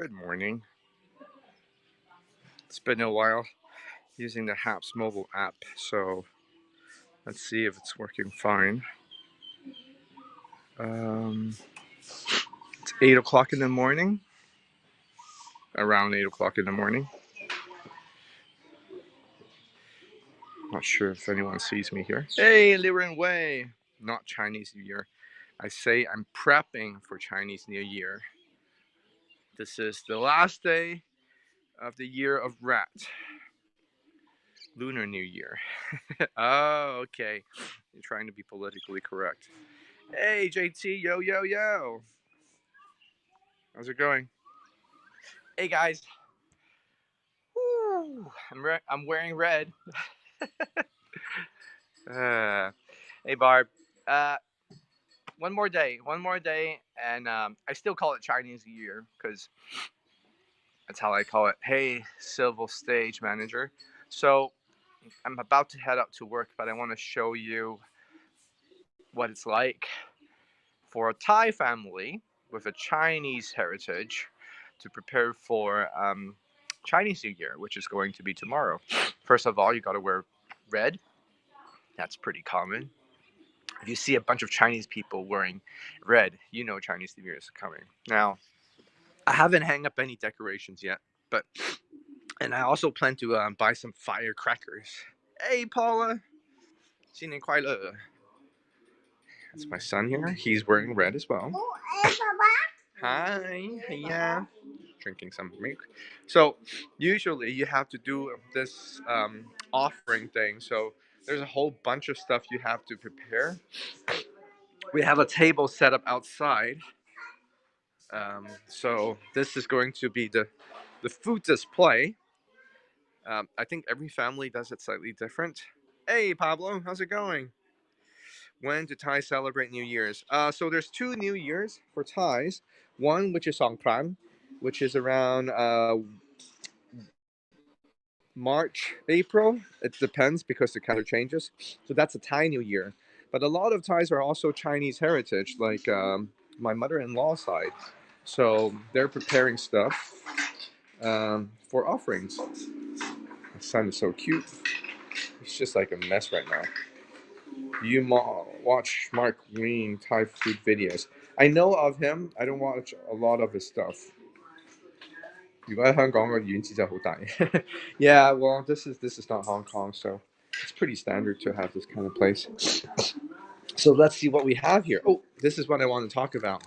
Good morning. It's been a while using the HAPS mobile app, so let's see if it's working fine. It's 8 o'clock in the morning, around 8 o'clock in the morning. Not sure if anyone sees me here. Hey, Liren Wei! Not Chinese New Year. I say I'm prepping for Chinese New Year. This is the last day of the year of rat. Lunar New Year. Oh, okay. You're trying to be politically correct. Hey, JT, yo, yo, yo. How's it going? Hey, guys. Woo. I'm wearing red. Hey, Barb. Uh, one more day, and I still call it Chinese New Year because that's how I call it. Hey, Civil Stage Manager. So I'm about to head out to work, but I want to show you what it's like for a Thai family with a Chinese heritage to prepare for Chinese New Year, which is going to be tomorrow. First of all, you got to wear red. That's pretty common. If you see a bunch of Chinese people wearing red, you know Chinese New Year is coming. Now, I haven't hung up any decorations yet, and I also plan to buy some firecrackers. Hey, Paula, 新年快乐. That's my son here. He's wearing red as well. Hi, yeah. Drinking some milk. So usually you have to do this offering thing. So there's a whole bunch of stuff you have to prepare. We have a table set up outside. So this is going to be the food display. I think every family does it slightly different. Hey Pablo, how's it going? When do Thai celebrate New Year's? So there's two New Years for Thais. One which is Songkran, which is around March, April. It depends because the calendar changes. So that's a Thai New Year. But a lot of Thais are also Chinese heritage, like my mother-in-law side. So they're preparing stuff for offerings. My son is so cute. He's just like a mess right now. You watch Mark Green Thai food videos. I know of him. I don't watch a lot of his stuff. 如果喺香港個院子就好大。Yeah, well, this is not Hong Kong, so it's pretty standard to have this kind of place. So let's see what we have here. Oh, this is what I want to talk about.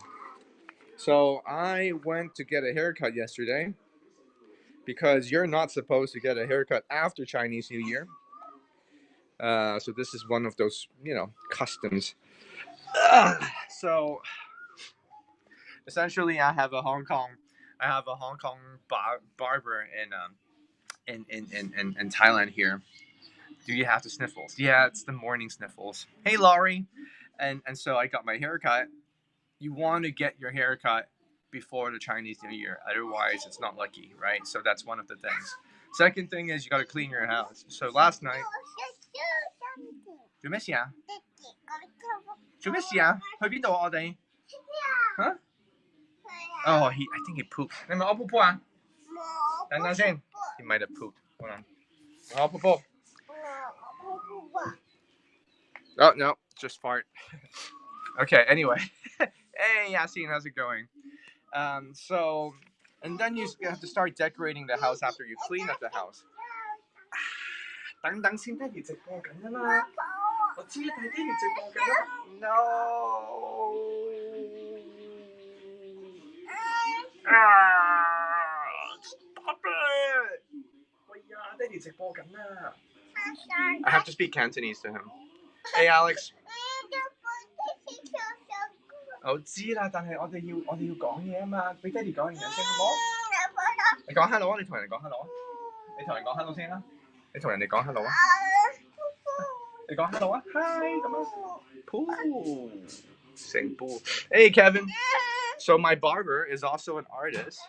So I went to get a haircut yesterday because you're not supposed to get a haircut after Chinese New Year. So this is one of those, customs. So essentially, I have a Hong Kong barber in Thailand here. Do you have the sniffles? Yeah, it's the morning sniffles. Hey, Laurie. And so I got my haircut. You want to get your haircut before the Chinese New Year. Otherwise, it's not lucky, right? So that's one of the things. Second thing is you got to clean your house. So last night... 做咩事啊？做咩事啊？去邊度啊？我哋？ Huh? Oh, I think he pooped. 你咪我 poop 啊？等等先。He might have pooped. Hold on. 我 poop. Oh, no. Just fart. Okay, anyway. Hey, Yassine, how's it going? So, and then you have to start decorating the house after you clean up the house. 等等先，爹哋直播緊啊嘛。我知，但係爹哋直播緊啊。No. Stop it. 喂呀，爹哋直播緊啊。I have to speak Cantonese to him. Hey, Alex. 我知啦，但係我哋要講嘢啊嘛，俾爹哋講完先好冇？你講 hello 啊，你同人哋講 hello 啊，你同人講 hello 先啦，你同人哋講 hello 啊，你講 hello 啊 ，hi 咁啊 ，poo， saying poo. Hey Kevin. So my barber is also an artist,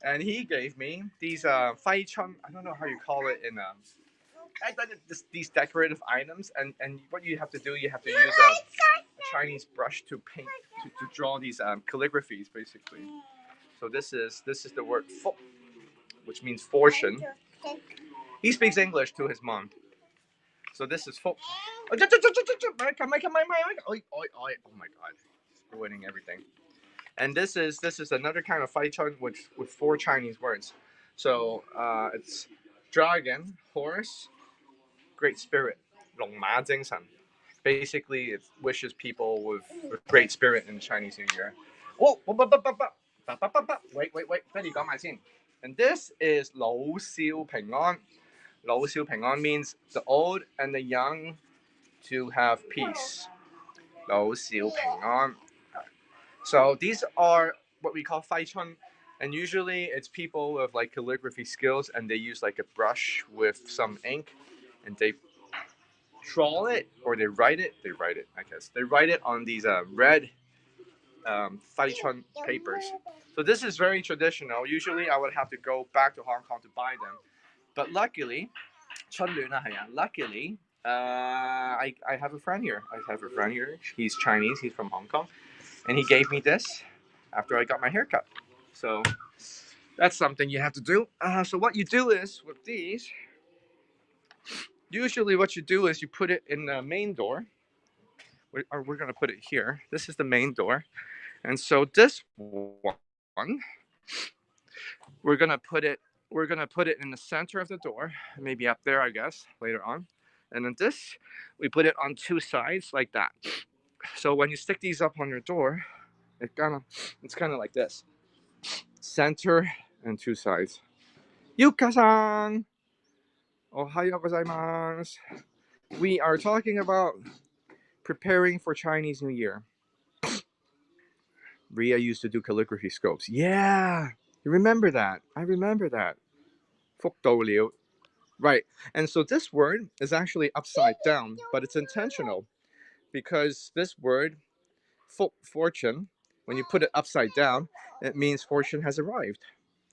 and he gave me these Fai Chun. I don't know how you call it in these decorative items, and what you have to do, you have to use a Chinese brush to paint to draw these calligraphies basically. So this is the word "fo," which means fortune. He speaks English to his mom. So this is "fo." Oh, oh my god, ruining everything. And this is another kind of Fai Chun with four Chinese words. So it's dragon, horse, great spirit, 龍馬精神. Basically, it wishes people with great spirit in Chinese New Year. Oh, wait, 快啲講埋先. And this is 老少平安. 老少平安 means the old and the young to have peace. 老少平安. So these are what we call Fai Chun, and usually it's people with like calligraphy skills, and they use like a brush with some ink, and they draw it or they write it. I guess they write it on these red Fai Chun papers. So this is very traditional. Usually I would have to go back to Hong Kong to buy them, but luckily, luckily. I have a friend here. He's Chinese. He's from Hong Kong, and he gave me this after I got my haircut. So that's something you have to do. So what you do is with these, usually what you do is you put it in the main door. We're gonna put it here. This is the main door, and so this one, we're gonna put it in the center of the door, maybe up there, I guess, later on. And then this, we put it on two sides like that. So when you stick these up on your door, it's kind of like this. Center and two sides. Yuka-san! Ohayo gozaimasu. We are talking about preparing for Chinese New Year. Ria used to do calligraphy scopes. Yeah! You remember that? I remember that. 福到了. Right. And so this word is actually upside down, but it's intentional because this word, fortune, when you put it upside down, it means fortune has arrived.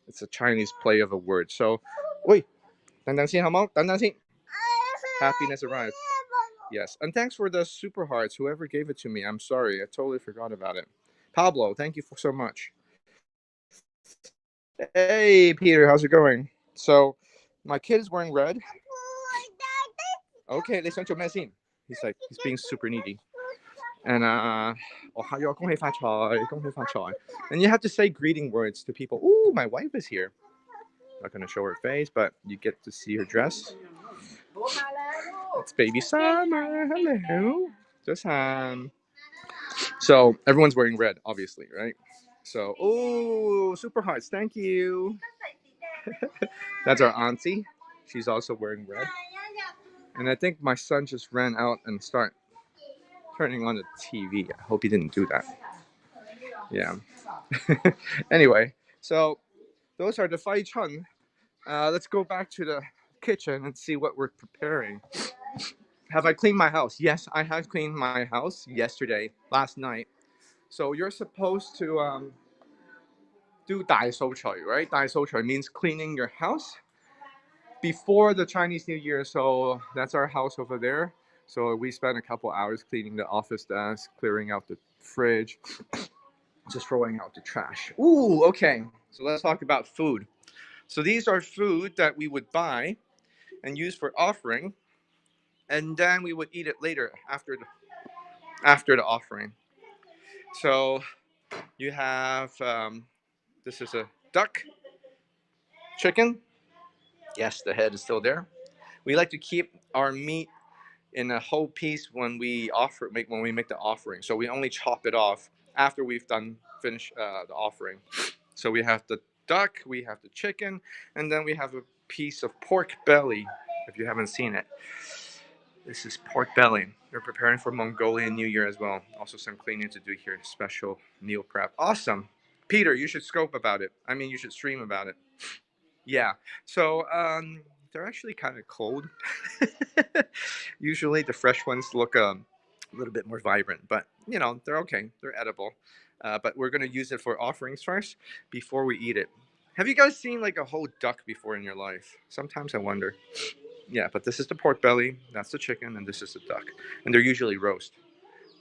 It's a Chinese play of a word. So, wait, 等等先好冇？等等先. Happiness arrived. Yes. And thanks for the super hearts, whoever gave it to me. I'm sorry. I totally forgot about it. Pablo, thank you so much. Hey, Peter, how's it going? So, my kid is wearing red. Okay, listen to Messin. He's being super needy. And and you have to say greeting words to people. Ooh, my wife is here. Not gonna show her face, but you get to see her dress. It's baby Summer. Hello. Just So everyone's wearing red, obviously, right? So, oh, super hearts. Thank you. That's our auntie. She's also wearing red. And I think my son just ran out and started turning on the TV. I hope he didn't do that. Yeah. Anyway, so those are the Fai Chun. Let's go back to the kitchen and see what we're preparing. Have I cleaned my house? Yes, I have cleaned my house yesterday, last night. So you're supposed to do 大掃除, right? 大掃除 means cleaning your house before the Chinese New Year. So that's our house over there. So we spent a couple hours cleaning the office desk, clearing out the fridge, just throwing out the trash. Ooh, okay. So let's talk about food. So these are food that we would buy and use for offering, and then we would eat it later after the offering. So you have this is a duck, chicken. Yes, the head is still there. We like to keep our meat in a whole piece when we make the offering. So we only chop it off after we've finished the offering. So we have the duck, we have the chicken, and then we have a piece of pork belly. If you haven't seen it, this is pork belly. We're preparing for Mongolian New Year as well. Also some cleaning to do here, special meal prep. Awesome. Peter, you should scope about it. I mean, you should stream about it. Yeah. So they're actually kind of cold. Usually the fresh ones look a little bit more vibrant, but you know, they're okay. They're edible. But we're gonna use it for offerings first before we eat it. Have you guys seen like a whole duck before in your life? Sometimes I wonder. Yeah, but this is the pork belly, that's the chicken, and this is the duck. And they're usually roast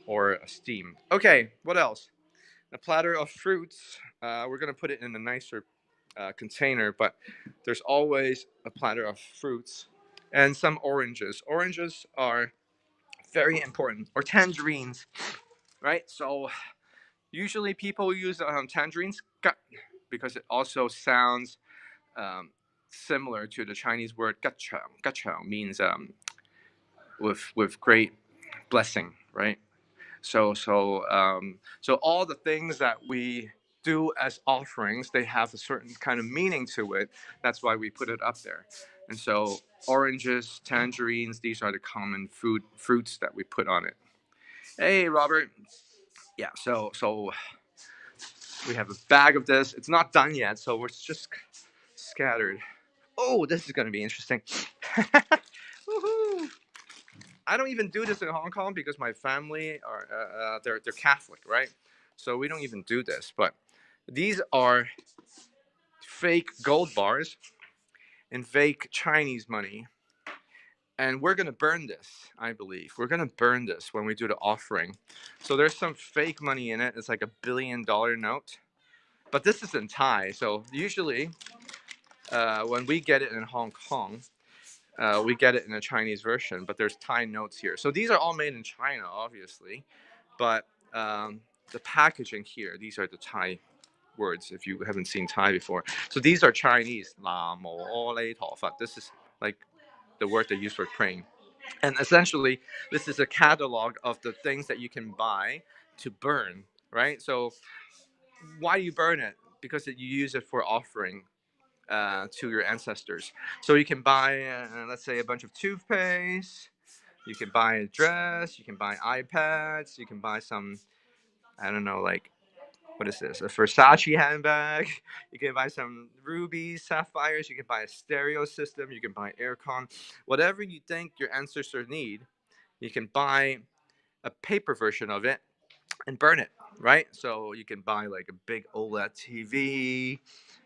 or steamed. Okay, what else? A platter of fruits. We're gonna put it in a nicer container, but there's always a platter of fruits and some oranges. Oranges are very important, or tangerines, right? So usually people use tangerines because it also sounds um, similar to the Chinese word 嘎巧. 嘎巧 means with great blessing, right? So all the things that we do as offerings, they have a certain kind of meaning to it. That's why we put it up there. And so oranges, tangerines, these are the common fruits that we put on it. Hey, Robert. Yeah. So we have a bag of this. It's not done yet, so we're just scattered. Oh, this is gonna be interesting. Woohoo! I don't even do this in Hong Kong because my family are they're Catholic, right? So we don't even do this. But these are fake gold bars and fake Chinese money, and we're gonna burn this. I believe we're gonna burn this when we do the offering. So there's some fake money in it. It's like $1 billion note, but this is in Thai. So usually when we get it in Hong Kong, we get it in a Chinese version, but there's Thai notes here. So these are all made in China, obviously, but the packaging here, these are the Thai words if you haven't seen Thai before. So these are Chinese. This is like the word they use for praying. And essentially, this is a catalog of the things that you can buy to burn, right? So why you burn it? Because you use it for offering to your ancestors. So you can buy, let's say, a bunch of toothpaste. You can buy a dress. You can buy iPads. You can buy some, I don't know, like, what is this? A Versace handbag. You can buy some rubies, sapphires. You can buy a stereo system. You can buy aircon. Whatever you think your ancestors need, you can buy a paper version of it and burn it, right? So you can buy like a big OLED TV,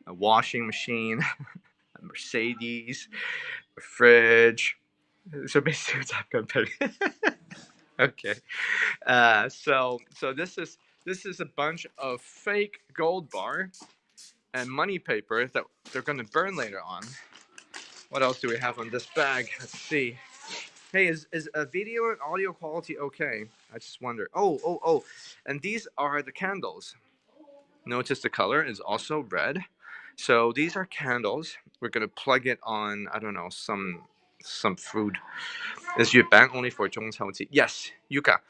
a washing machine, a Mercedes, a fridge. So basically, it's Afghan. Okay. So this is a bunch of fake gold bar and money paper that they're gonna burn later on. What else do we have on this bag? Let's see. Hey, is a video and audio quality okay? I just wonder. Oh. And these are the candles. Notice the color is also red. So these are candles. We're gonna plug it on, I don't know, some food. Is your bank only for 中秋节? Yes, Yuka.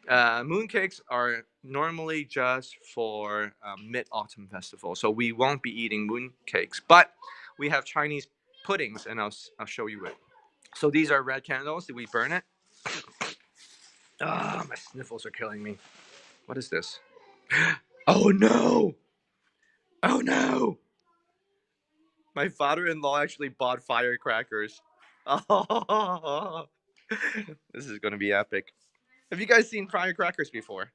Mooncakes are normally just for Mid-Autumn Festival, so we won't be eating mooncakes. But we have Chinese puddings, and I'll show you it. So these are red candles. Did we burn it? Ah, my sniffles are killing me. What is this? Oh no! Oh no! My father-in-law actually bought firecrackers. Oh, this is gonna be epic. Have you guys seen firecrackers before?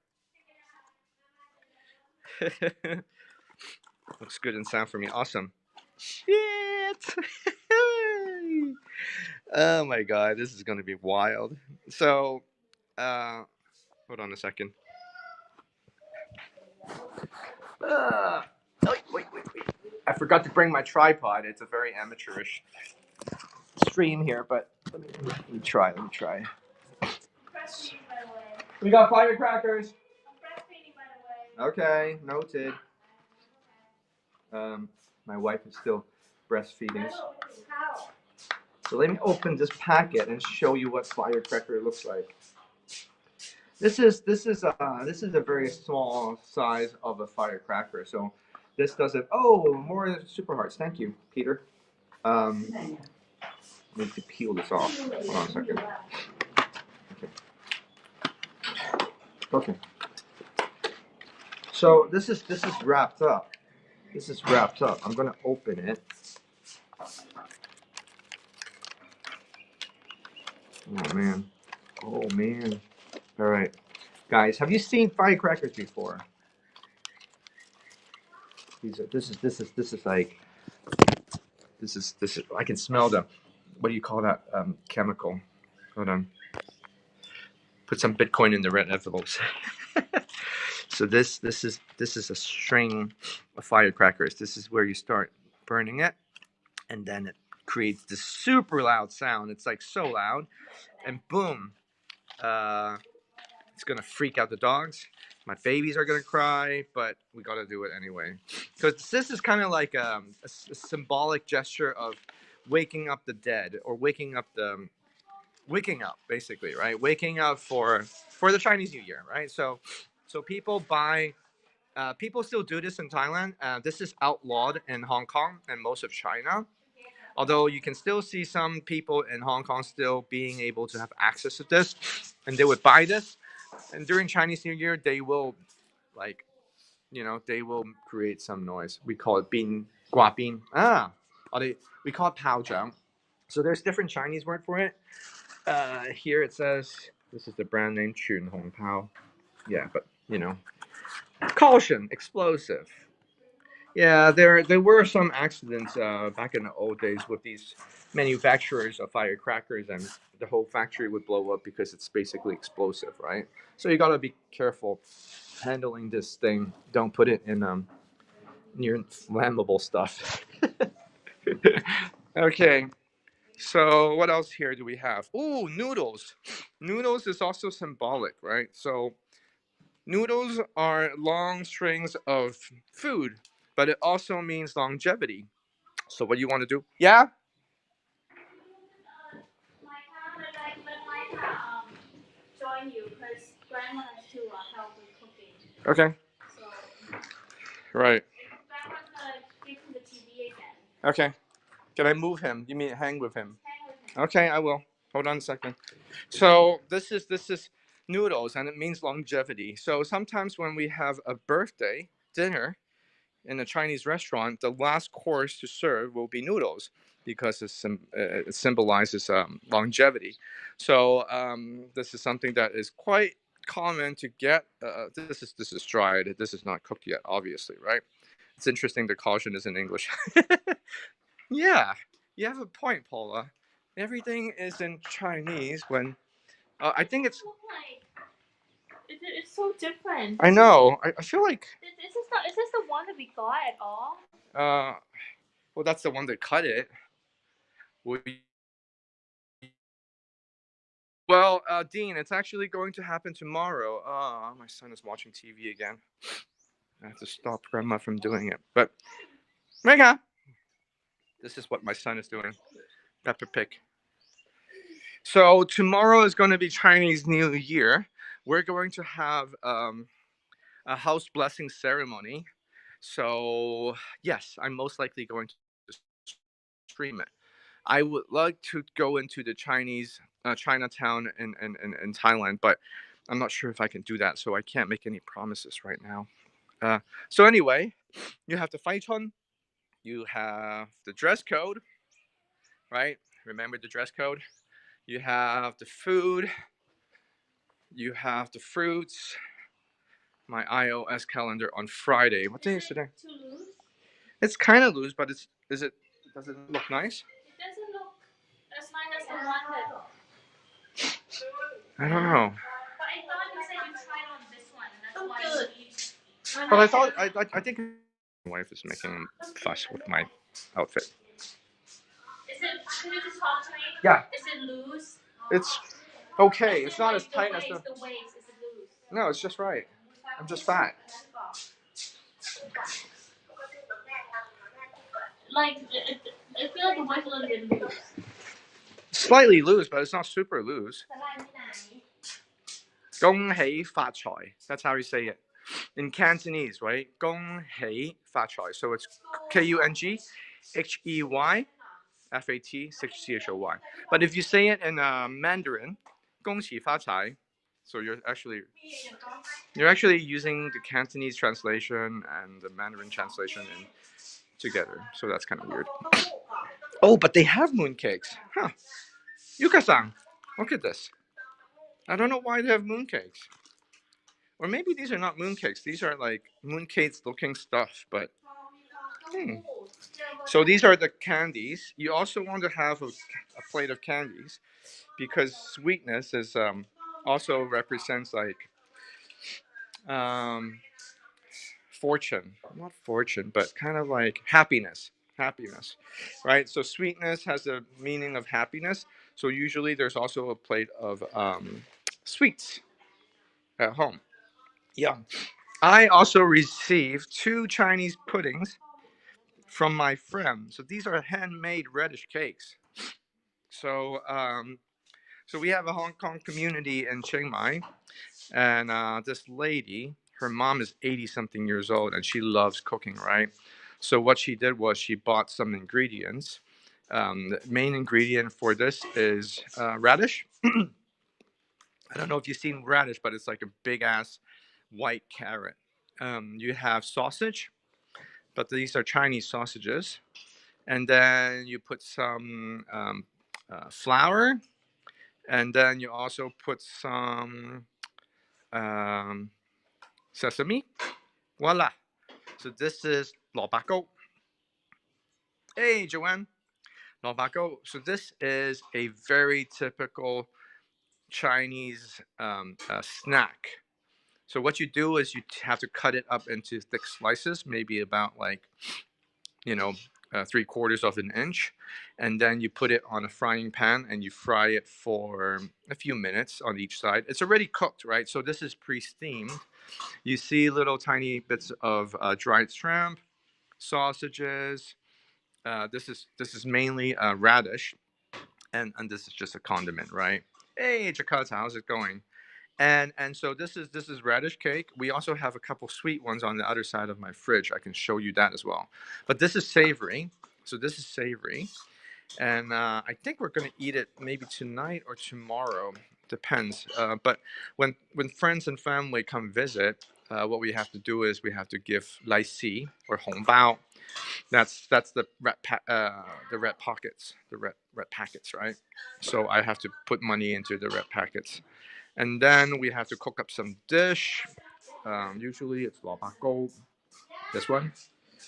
Looks good and sound for me. Awesome. Shit! Oh my god, this is gonna be wild. So, hold on a second. Wait. I forgot to bring my tripod. It's a very amateurish stream here, but let me try. We got firecrackers. Okay, noted. My wife is still breastfeeding. So let me open this packet and show you what firecracker looks like. This is a very small size of a firecracker. So this doesn't. Oh, more super hearts. Thank you, Peter. Need to peel this off. Hold on a second. Okay. So this is wrapped up. I'm gonna open it. Oh man. All right, guys, have you seen firecrackers before? This is like I can smell the, what do you call that chemical? Hold on. Put some Bitcoin in the red envelopes. So this is a string of firecrackers. This is where you start burning it, and then it creates this super loud sound. It's like so loud, and boom, uh, it's gonna freak out the dogs. My babies are gonna cry, but we gotta do it anyway. Because this is kind of like a symbolic gesture of waking up the dead, or waking up basically, right? Waking up for the Chinese New Year, right? So people buy. People still do this in Thailand. This is outlawed in Hong Kong and most of China. Although you can still see some people in Hong Kong still being able to have access to this, and they would buy this. And during Chinese New Year, they will, like, they will create some noise. We call it bin, gua bin. Or we call it pao zhang. So there's different Chinese word for it. Here it says, this is the brand name Chun Hong Pao. Yeah, but caution, explosive. Yeah, there were some accidents back in the old days with these manufacturers of firecrackers, and the whole factory would blow up because it's basically explosive, right? So you gotta be careful handling this thing. Don't put it in near flammable stuff. Okay, so what else here do we have? Ooh, noodles. Noodles is also symbolic, right? So noodles are long strings of food, but it also means longevity. So what do you want to do? Yeah? Join you because grandma has to help with cooking. Okay. So, right. Grandma's gonna give him the TV again. Okay. Can I move him? You mean hang with him? Hang with him. Okay, I will. Hold on a second. So this is noodles, and it means longevity. So sometimes when we have a birthday dinner in a Chinese restaurant, the last course to serve will be noodles because it symbolizes longevity. So this is something that is quite common to get. This is dried. This is not cooked yet, obviously, right? It's interesting. The caution is in English. Yeah, you have a point, Paula. Everything is in Chinese when I think it's. It's so different. I know. I feel like. Is this the one that we got at all? Well, that's the one that cut it. Well, Dean, it's actually going to happen tomorrow. My son is watching TV again. I have to stop Grandma from doing it. But, Mega, this is what my son is doing. Pepper Pig. So tomorrow is going to be Chinese New Year. We're going to have a house blessing ceremony. So yes, I'm most likely going to stream it. I would like to go into the Chinese Chinatown in Thailand, but I'm not sure if I can do that. So I can't make any promises right now. So anyway, you have the Faichun, you have the dress code, right? Remember the dress code. You have the food. You have the fruits. My iOS calendar on Friday. What day is today? Too loose? It's kind of loose, but is it? Does it look nice? It doesn't look as nice as the one that. I don't know. But I thought you said you tried on this one, and that's why you need. But I thought I think my wife is making a fuss with my outfit. Is it? Can you just talk to me? Yeah. Is it loose? It's okay. It's not as tight as the waist. Is it loose? No, it's just right. I'm just fat. Like, I feel like the waist a little bit loose. Slightly loose, but it's not super loose. 恭喜發財. That's how you say it. In Cantonese, right? 恭喜發財. So it's KUNGHEY FAT CHOY. But if you say it in Mandarin, 恭喜發財, so you're actually using the Cantonese translation and the Mandarin translation together. So that's kind of weird. Oh, but they have mooncakes. Huh. Yuka-san, look at this. I don't know why they have mooncakes. Or maybe these are not mooncakes. These are like mooncakes looking stuff, but So these are the candies. You also want to have a plate of candies because sweetness is also represents like fortune, not fortune, but kind of like happiness. Happiness, right? So sweetness has a meaning of happiness. So usually there's also a plate of sweets at home. Yeah. I also received two Chinese puddings from my friend. So these are handmade reddish cakes. So so we have a Hong Kong community in Chiang Mai, and this lady, her mom is 80 something years old, and she loves cooking, right? So what she did was she bought some ingredients. The main ingredient for this is radish. I don't know if you've seen radish, but it's like a big ass white carrot. You have sausage, but these are Chinese sausages. And then you put some flour, and then you also put some um, sesame. Voila. So this is lobako. Hey, Joanne. Lobako. So this is a very typical Chinese snack. So what you do is you have to cut it up into thick slices, maybe about like, you know, 3/4 of an inch, and then you put it on a frying pan and you fry it for a few minutes on each side. It's already cooked, right? So this is pre-steamed. You see little tiny bits of dried shrimp, sausages. This is mainly radish, and this is just a condiment, right? Hey, Jakarta, how's it going? And so this is radish cake. We also have a couple sweet ones on the other side of my fridge. I can show you that as well. But this is savory. So this is savory, and I think we're gonna eat it maybe tonight or tomorrow. Depends. But when friends and family come visit, what we have to do is we have to give lai si or hong bao. That's the red pockets, the red packets, right? So I have to put money into the red packets, and then we have to cook up some dish. Usually it's lobako. This one,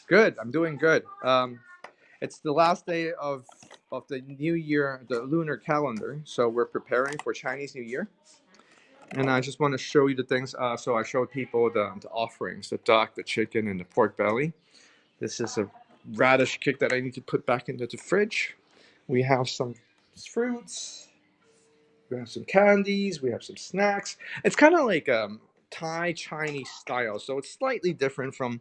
good. I'm doing good. It's the last day of the new year, the lunar calendar. So we're preparing for Chinese New Year, and I just want to show you the things. So I showed people the offerings: the duck, the chicken, and the pork belly. This is a radish cake that I need to put back into the fridge. We have some fruits. We have some candies. We have some snacks. It's kind of like Thai Chinese style, so it's slightly different from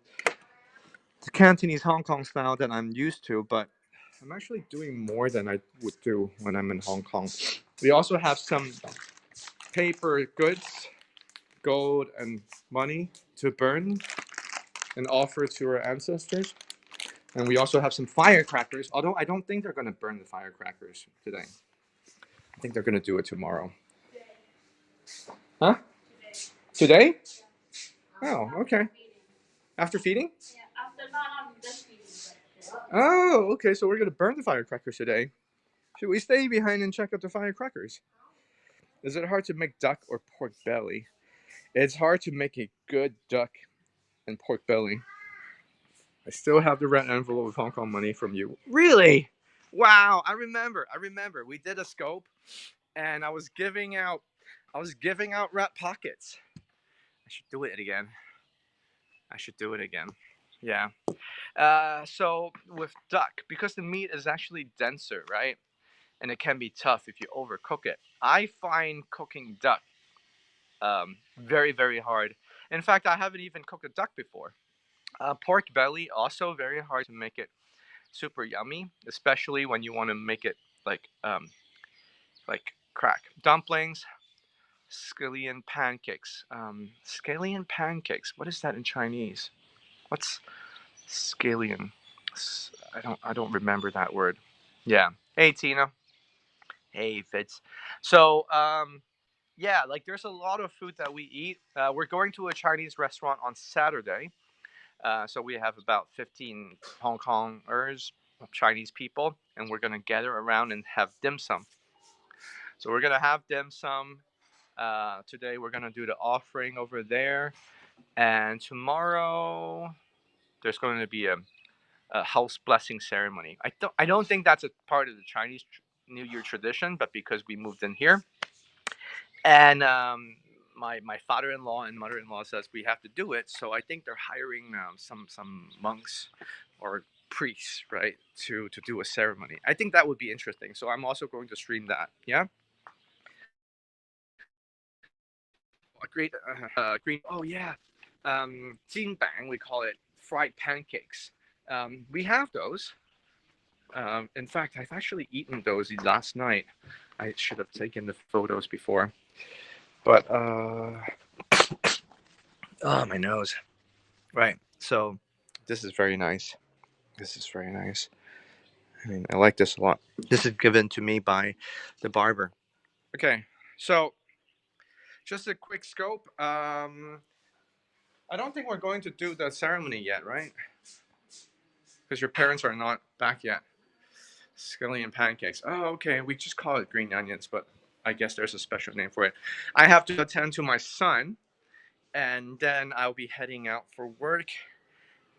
the Cantonese Hong Kong style that I'm used to, but I'm actually doing more than I would do when I'm in Hong Kong. We also have some paper goods, gold and money to burn and offer to our ancestors. And we also have some firecrackers, although I don't think they're going to burn the firecrackers today. I think they're going to do it tomorrow. Huh? Today? Oh, okay. After feeding? Oh, okay. So we're going to burn the firecrackers today. Should we stay behind and check out the firecrackers? Is it hard to make duck or pork belly? It's hard to make a good duck and pork belly. I still have the red envelope of Hong Kong money from you. Really? Wow, I remember. I remember. We did a scope and I was giving out rat pockets. I should do it again. I should do it again. Yeah. So with duck, because the meat is actually denser, right? And it can be tough if you overcook it. I find cooking duck very, very hard. In fact, I haven't even cooked a duck before. Pork belly also very hard to make it super yummy, especially when you want to make it like crack dumplings, scallion pancakes. Scallion pancakes. What is that in Chinese? What's scallion? I don't remember that word. Yeah. Hey Tina. Hey Fitz. So yeah, like there's a lot of food that we eat. We're going to a Chinese restaurant on Saturday. So we have about 15 Hong Kongers, Chinese people, and we're gonna gather around and have dim sum. So we're gonna have dim sum. Today we're gonna do the offering over there, and tomorrow there's going to be a house blessing ceremony. I don't think that's a part of the Chinese New Year tradition, but because we moved in here, and my father-in-law and mother-in-law says we have to do it. So I think they're hiring some monks or priests, right, to do a ceremony. I think that would be interesting. So I'm also going to stream that. Yeah. A great green. Oh yeah, jin bang. We call it fried pancakes. We have those. In fact, I've actually eaten those last night. I should have taken the photos before, but oh my nose. Right. So this is very nice. This is very nice. I mean, I like this a lot. This is given to me by the barber. Okay. So just a quick scope. I don't think we're going to do the ceremony yet, right? Because your parents are not back yet. Scallion pancakes. Oh, okay. We just call it green onions, but I guess there's a special name for it. I have to attend to my son, and then I'll be heading out for work.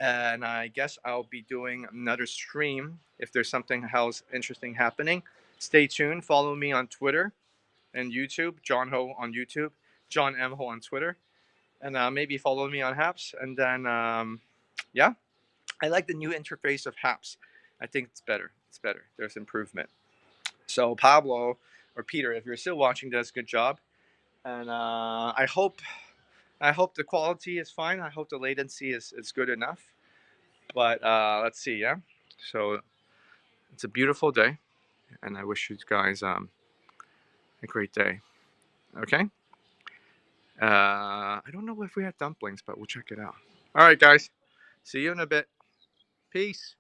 And I guess I'll be doing another stream if there's something else interesting happening. Stay tuned. Follow me on Twitter and YouTube. John Ho on YouTube. John M Ho on Twitter. And maybe follow me on Haps. And then, yeah, I like the new interface of Haps. I think it's better. It's better. There's improvement. So Pablo or Peter, if you're still watching this, good job. And I hope the quality is fine. I hope the latency is good enough. But let's see, yeah. So it's a beautiful day, and I wish you guys a great day. Okay. I don't know if we had dumplings, but we'll check it out. All right, guys. See you in a bit. Peace.